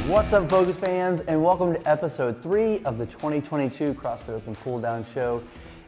What's up, Focus fans, and welcome to episode 3 of the 2022 CrossFit Open Cool Down Show.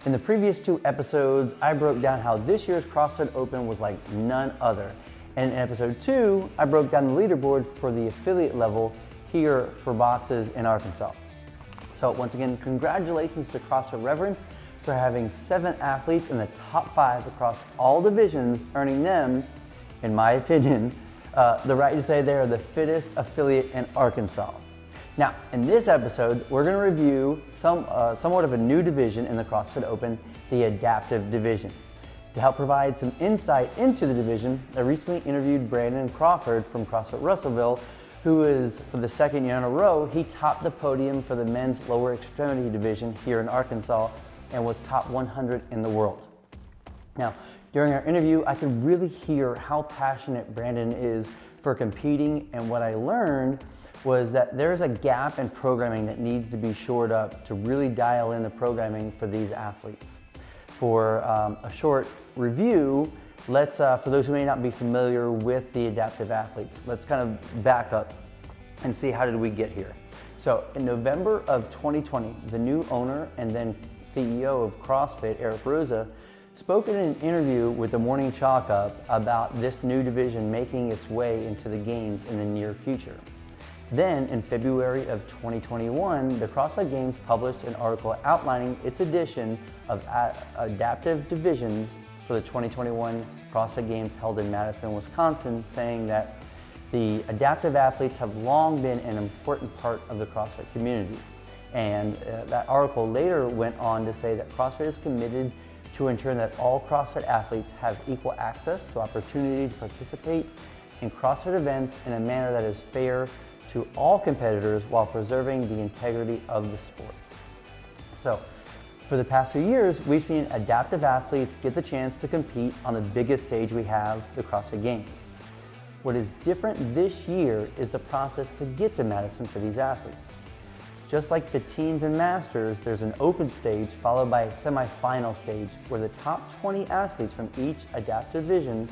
In the previous 2 episodes, I broke down how this year's CrossFit Open was like none other. And in episode 2, I broke down the leaderboard for the affiliate level here for boxes in Arkansas. So once again, congratulations to CrossFit Reverence for having 7 athletes in the top 5 across all divisions, earning them, in my opinion, the right to say they are the fittest affiliate in Arkansas. Now, in this episode, we're going to review somewhat of a new division in the CrossFit Open, the adaptive division. To help provide some insight into the division, I recently interviewed Brandon Crawford from CrossFit Russellville, who is, for the 2nd year in a row, he topped the podium for the men's lower extremity division here in Arkansas and was top 100 in the world. Now, during our interview, I could really hear how passionate Brandon is for competing, and what I learned was that there's a gap in programming that needs to be shored up to really dial in the programming for these athletes. For a short review, let's, for those who may not be familiar with the adaptive athletes, let's kind of back up and see how did we get here. So in November of 2020, the new owner and then CEO of CrossFit, Eric Rosa, spoke in an interview with the Morning Chalk Up about this new division making its way into the games in the near future. Then in February of 2021, the CrossFit Games published an article outlining its addition of adaptive divisions for the 2021 CrossFit Games held in Madison, Wisconsin, saying that the adaptive athletes have long been an important part of the CrossFit community. And that article later went on to say that CrossFit is committed to ensure that all CrossFit athletes have equal access to opportunity to participate in CrossFit events in a manner that is fair to all competitors while preserving the integrity of the sport. So, for the past few years, we've seen adaptive athletes get the chance to compete on the biggest stage we have, the CrossFit Games. What is different this year is the process to get to Madison for these athletes. Just like the teens and masters, there's an open stage followed by a semi-final stage where the top 20 athletes from each adaptive division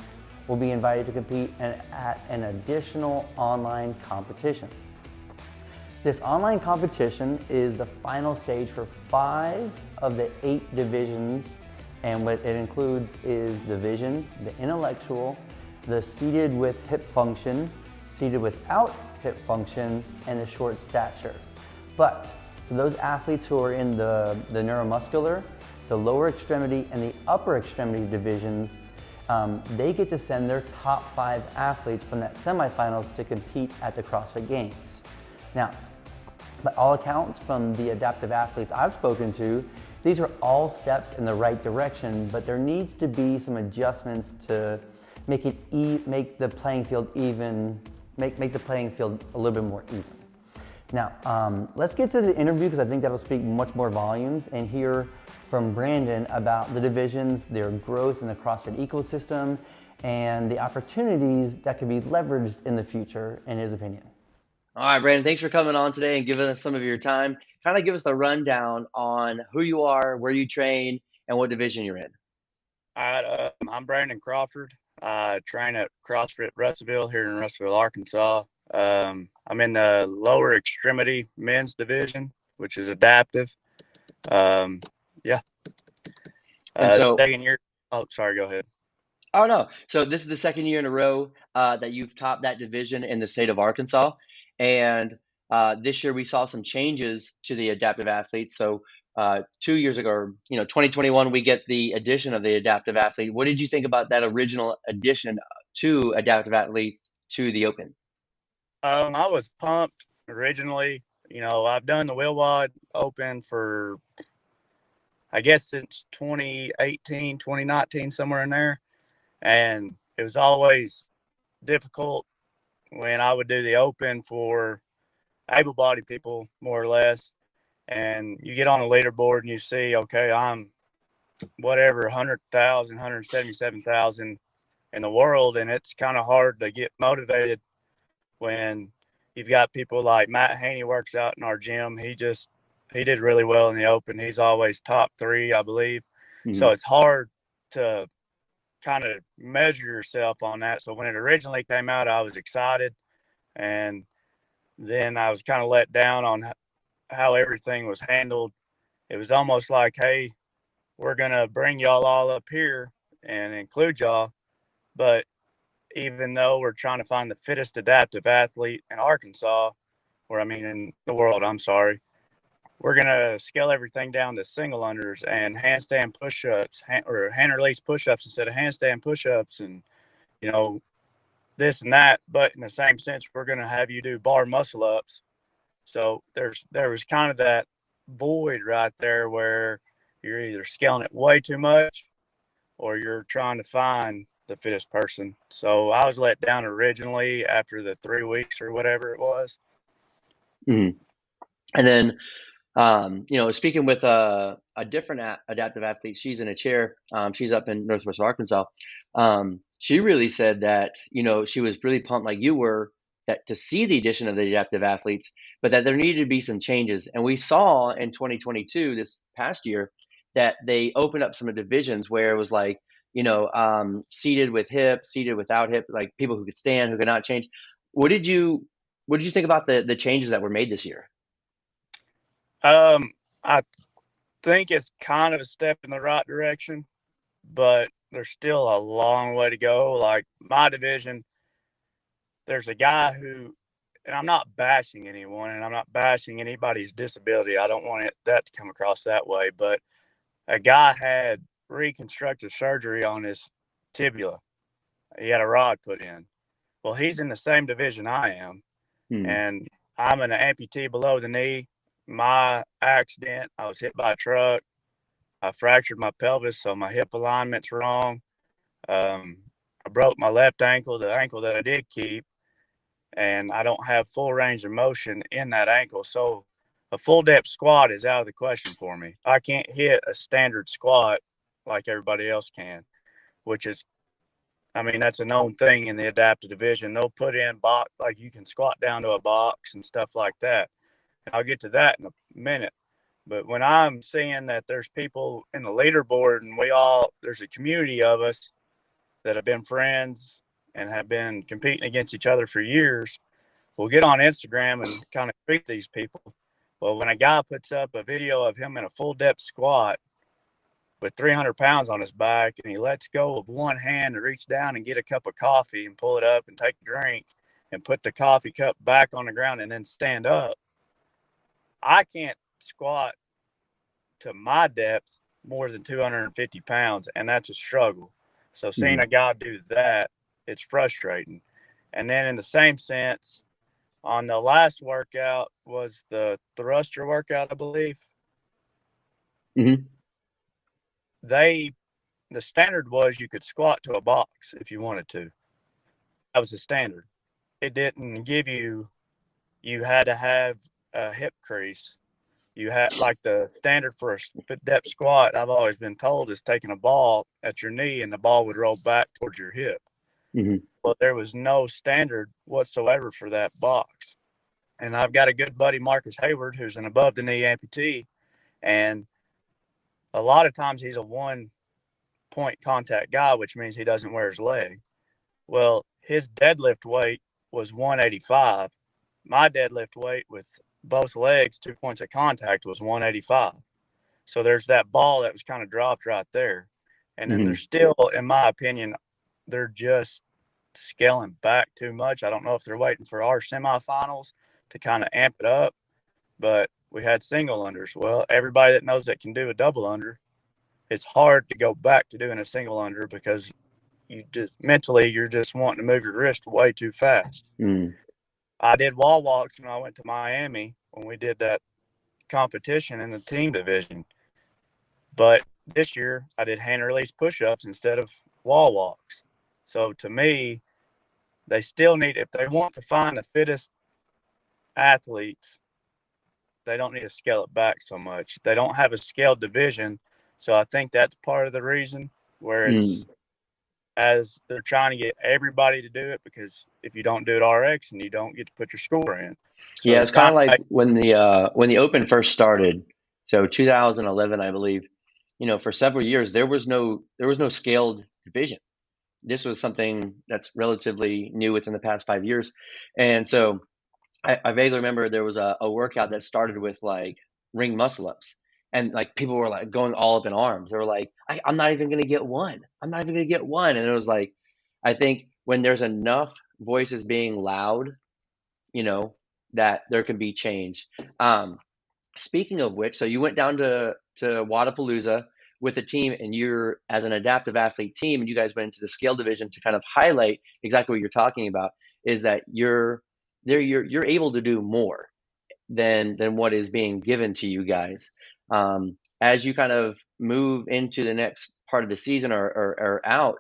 will be invited to compete at an additional online competition. This online competition is the final stage for 5 of the 8 divisions, and what it includes is the vision, the intellectual, the seated with hip function, seated without hip function, and the short stature. But for those athletes who are in the neuromuscular, the lower extremity, and the upper extremity divisions, they get to send their top 5 athletes from that semifinals to compete at the CrossFit Games. Now, by all accounts from the adaptive athletes I've spoken to, these are all steps in the right direction, but there needs to be some adjustments to make the playing field even, make the playing field a little bit more even. Now, let's get to the interview because I think that'll speak much more volumes and hear from Brandon about the divisions, their growth in the CrossFit ecosystem, and the opportunities that could be leveraged in the future, in his opinion. All right, Brandon, thanks for coming on today and giving us some of your time. Kind of give us a rundown on who you are, where you train, and what division you're in. All right, I'm Brandon Crawford. I train at CrossFit Russellville here in Russellville, Arkansas. I'm in the lower extremity men's division, which is adaptive. Yeah. And so, 2nd year. Oh, sorry, go ahead. Oh, no. So this is the 2nd year in a row that you've topped that division in the state of Arkansas. And this year we saw some changes to the adaptive athletes. So 2 years ago, 2021, we get the addition of the adaptive athlete. What did you think about that original addition to adaptive athletes to the Open? I was pumped originally. I've done the Wheelwad Open for, I guess, since 2018, 2019, somewhere in there. And it was always difficult when I would do the Open for able-bodied people, more or less. And you get on a leaderboard and you see, okay, I'm whatever, 100,000, 177,000 in the world. And it's kind of hard to get motivated when you've got people like Matt Haney works out in our gym. He did really well in the Open. He's always top 3, I believe. Mm-hmm. So it's hard to kind of measure yourself on that. So when it originally came out, I was excited. And then I was kind of let down on how everything was handled. It was almost like, hey, we're going to bring y'all all up here and include y'all. But even though we're trying to find the fittest adaptive athlete in Arkansas, in the world, I'm sorry, we're going to scale everything down to single unders and handstand push-ups or hand release push-ups instead of handstand push-ups and, you know, this and that. But in the same sense, we're going to have you do bar muscle ups. So there was kind of that void right there where you're either scaling it way too much or you're trying to find the fittest person. So I was let down originally after the 3 weeks or whatever it was. Mm-hmm. And then, speaking with a different adaptive athlete, she's in a chair. She's up in Northwest Arkansas. She really said that, she was really pumped like you were that to see the addition of the adaptive athletes, but that there needed to be some changes. And we saw in 2022, this past year, that they opened up some divisions where it was like, seated with hip, seated without hip, like people who could stand, who could not change. What did you think about the changes that were made this year? I think it's kind of a step in the right direction, but there's still a long way to go. Like my division, there's a guy who, and I'm not bashing anyone and I'm not bashing anybody's disability. I don't want that to come across that way, but a guy had reconstructive surgery on his tibia. He had a rod put in. Well, he's in the same division I am, and I'm an amputee below the knee. My accident, I was hit by a truck. I fractured my pelvis, so my hip alignment's wrong. I broke my left ankle, the ankle that I did keep, and I don't have full range of motion in that ankle. So a full depth squat is out of the question for me. I can't hit a standard squat like everybody else can, which is, that's a known thing in the adaptive division. They'll put in box, like you can squat down to a box and stuff like that. And I'll get to that in a minute. But when I'm seeing that there's people in the leaderboard and there's a community of us that have been friends and have been competing against each other for years, we'll get on Instagram and kind of treat these people. Well, when a guy puts up a video of him in a full depth squat with 300 pounds on his back and he lets go of one hand to reach down and get a cup of coffee and pull it up and take a drink and put the coffee cup back on the ground and then stand up, I can't squat to my depth more than 250 pounds, and that's a struggle. So seeing a guy do that, it's frustrating. And then in the same sense, on the last workout was the thruster workout, I believe. Mm-hmm. The standard was you could squat to a box if you wanted to. That was the standard. It didn't give you had to have a hip crease. You had, like, the standard for a depth squat, I've always been told, is taking a ball at your knee and the ball would roll back towards your hip. Mm-hmm. Well, there was no standard whatsoever for that box. And I've got a good buddy, Marcus Hayward, who's an above the knee amputee. And a lot of times he's a 1-point contact guy, which means he doesn't wear his leg. Well, his deadlift weight was 185. My deadlift weight with both legs, 2 points of contact, was 185. So there's that ball that was kind of dropped right there. And then they're still, in my opinion, they're just scaling back too much. I don't know if they're waiting for our semifinals to kind of amp it up, but we had single unders. Well, everybody that knows that can do a double under, it's hard to go back to doing a single under because you're just wanting to move your wrist way too fast. I did wall walks when I went to Miami when we did that competition in the team division. But this year I did hand release push-ups instead of wall walks. So to me, they still need, if they want to find the fittest athletes, they don't need to scale it back so much. They don't have a scaled division. So I think that's part of the reason where it's as they're trying to get everybody to do it, because if you don't do it RX and you don't get to put your score in. So yeah, it's kind of like when the Open first started, so 2011, I believe. For several years there was no scaled division. This was something that's relatively new within the past 5 years, and so I vaguely remember there was a workout that started with like ring muscle ups, and like people were like going all up in arms. They were like, I'm not even gonna get one. I'm not even gonna get one. And it was like, I think when there's enough voices being loud, you know, that there can be change. Speaking of which, so you went down to Wadapalooza with the team, and you're as an adaptive athlete team, and you guys went into the scale division to kind of highlight exactly what you're talking about. Is that you're there? You're able to do more than what is being given to you guys. As you kind of move into the next part of the season or out,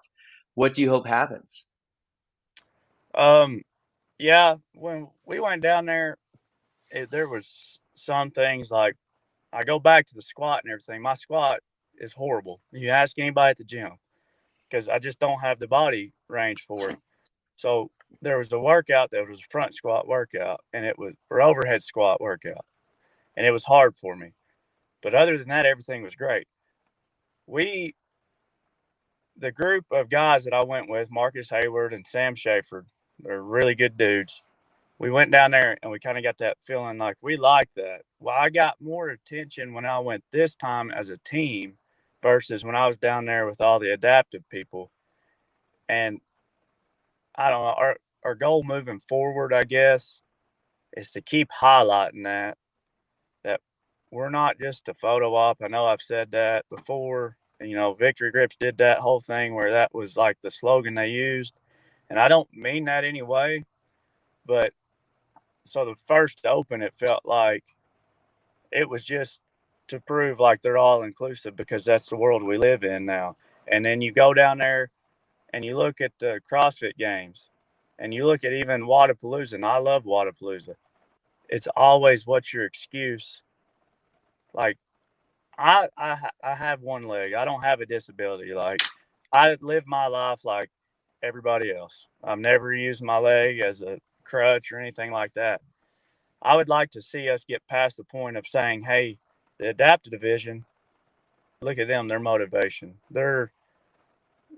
what do you hope happens? Yeah, when we went down there, there was some things like I go back to the squat and everything. My squat is horrible. You ask anybody at the gym because I just don't have the body range for it. So there was a workout that was a front squat workout, and it was or overhead squat workout, and it was hard for me. But other than that, everything was great. We, the group of guys that I went with, Marcus Hayward and Sam Schaefer, they're really good dudes. We went down there and we kind of got that feeling like we like that. Well, I got more attention when I went this time as a team versus when I was down there with all the adaptive people. And I don't know, our goal moving forward, I guess, is to keep highlighting that we're not just a photo op. I know I've said that before. Victory Grips did that whole thing where that was like the slogan they used. And I don't mean that anyway, but so the first Open, it felt like it was just to prove like they're all inclusive because that's the world we live in now. And then you go down there and you look at the CrossFit games and you look at even Wadapalooza, and I love Wadapalooza. It's always what's your excuse? Like I have one leg. I don't have a disability. Like I live my life like everybody else. I've never used my leg as a crutch or anything like that. I would like to see us get past the point of saying, hey, the adaptive division, look at them, their motivation. They're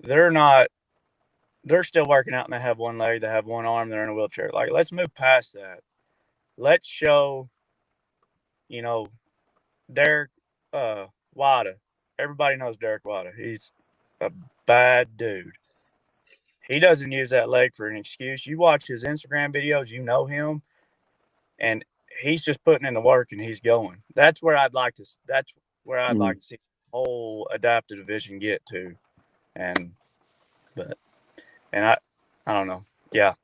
not they're still working out and they have one leg, they have one arm, they're in a wheelchair. Like let's move past that. Let's show, you know, Derek Wada. Everybody knows Derek Wada. He's a bad dude. He doesn't use that leg for an excuse. You watch his Instagram videos, you know him, and he's just putting in the work and he's going. That's where I'd like to. That's where I'd Mm. like to see the whole adaptive division get to. And but and I don't know. Yeah,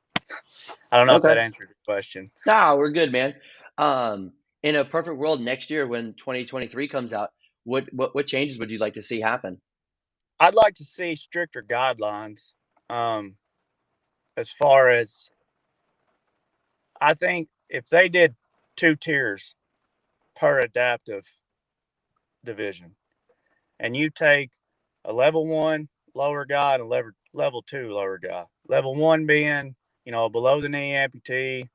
I don't know if Okay. that answered your question. Nah, we're good, man. In a perfect world, next year when 2023 comes out, what changes would you like to see happen? I'd like to see stricter guidelines. Um, as far as I think, if they did 2 tiers per adaptive division, and you take a level 1 lower guy and a level 2 lower guy. Level 1 being, a below the knee amputee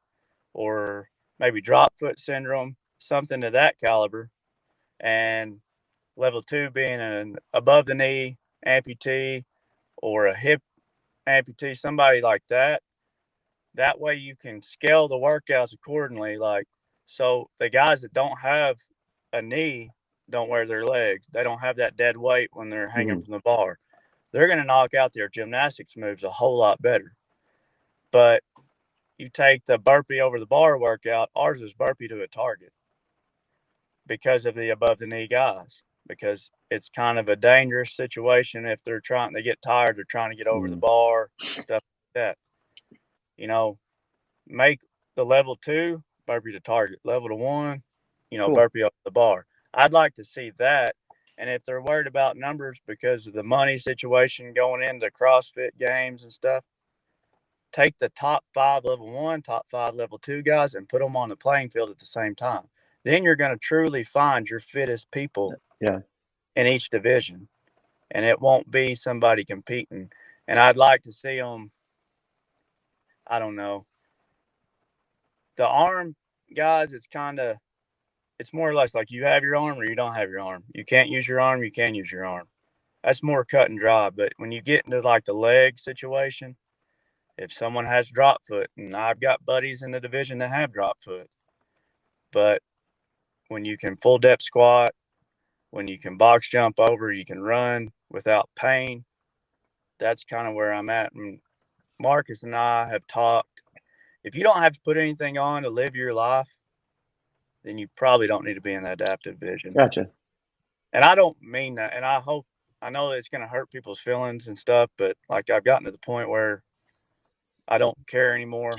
or maybe drop foot syndrome, something of that caliber, and level 2 being an above the knee amputee or a hip amputee, somebody like that. That way you can scale the workouts accordingly. Like, so the guys that don't have a knee don't wear their legs. They don't have that dead weight when they're hanging Mm. from the bar. They're going to knock out their gymnastics moves a whole lot better. But you take the burpee over the bar workout, ours is burpee to a target because of the above the knee guys. Because it's kind of a dangerous situation if they get tired, they're trying to get over the Mm. bar, stuff like that. You know, make the level 2 burpee to target, level to 1, Cool. burpee up the bar. I'd like to see that. And if they're worried about numbers because of the money situation going into CrossFit games and stuff, take the top 5 level 1, top 5 level 2 guys and put them on the playing field at the same time. Then you're going to truly find your fittest people Yeah. in each division, and it won't be somebody competing. And I'd like to see them, I don't know, the arm guys, it's more or less like you have your arm or you don't have your arm. You can't use your arm, you can use your arm. That's more cut and dry. But when you get into like the leg situation, if someone has drop foot, and I've got buddies in the division that have drop foot, but when you can full depth squat, when you can box jump over, you can run without pain, that's kind of where I'm at. And Marcus and I have talked. If you don't have to put anything on to live your life, then you probably don't need to be in the adaptive division. Gotcha. And I don't mean that. And I know it's going to hurt people's feelings and stuff, but like I've gotten to the point where I don't care anymore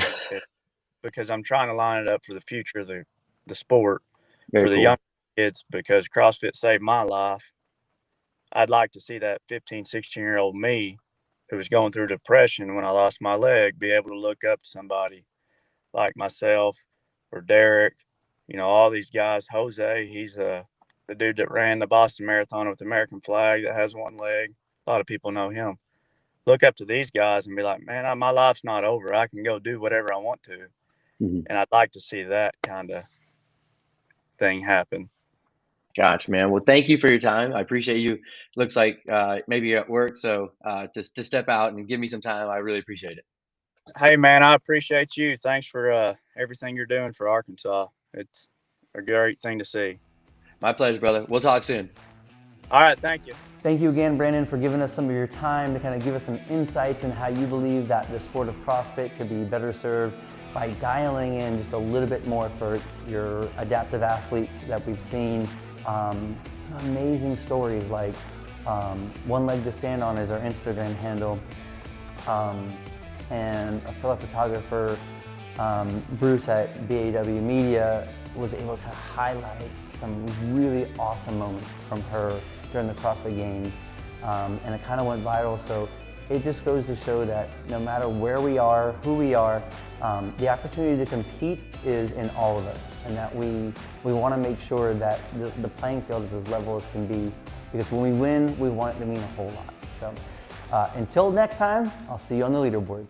because I'm trying to line it up for the future of the sport. Very For the cool. young kids, because CrossFit saved my life. I'd like to see that 15, 16-year-old me who was going through depression when I lost my leg be able to look up to somebody like myself or Derek, all these guys. Jose, he's the dude that ran the Boston Marathon with the American flag that has one leg. A lot of people know him. Look up to these guys and be like, man, my life's not over. I can go do whatever I want to. Mm-hmm. And I'd like to see that kind of thing happen. Gotcha, man. Well, thank you for your time. I appreciate you. Looks like maybe you're at work, so to step out and give me some time, I really appreciate it. Hey, man, I appreciate you. Thanks for everything you're doing for Arkansas. It's a great thing to see. My pleasure, brother. We'll talk soon. All right, thank you. Thank you again, Brandon, for giving us some of your time to kind of give us some insights into how you believe that the sport of CrossFit could be better served by dialing in just a little bit more for your adaptive athletes that we've seen. Some amazing stories, like One Leg to Stand On is our Instagram handle, and a fellow photographer, Bruce at BAW Media, was able to highlight some really awesome moments from her during the CrossFit Games, and it kind of went viral. So it just goes to show that no matter where we are, who we are, the opportunity to compete is in all of us, and that we want to make sure that the playing field is as level as can be, because when we win, we want it to mean a whole lot. So until next time, I'll see you on the leaderboards.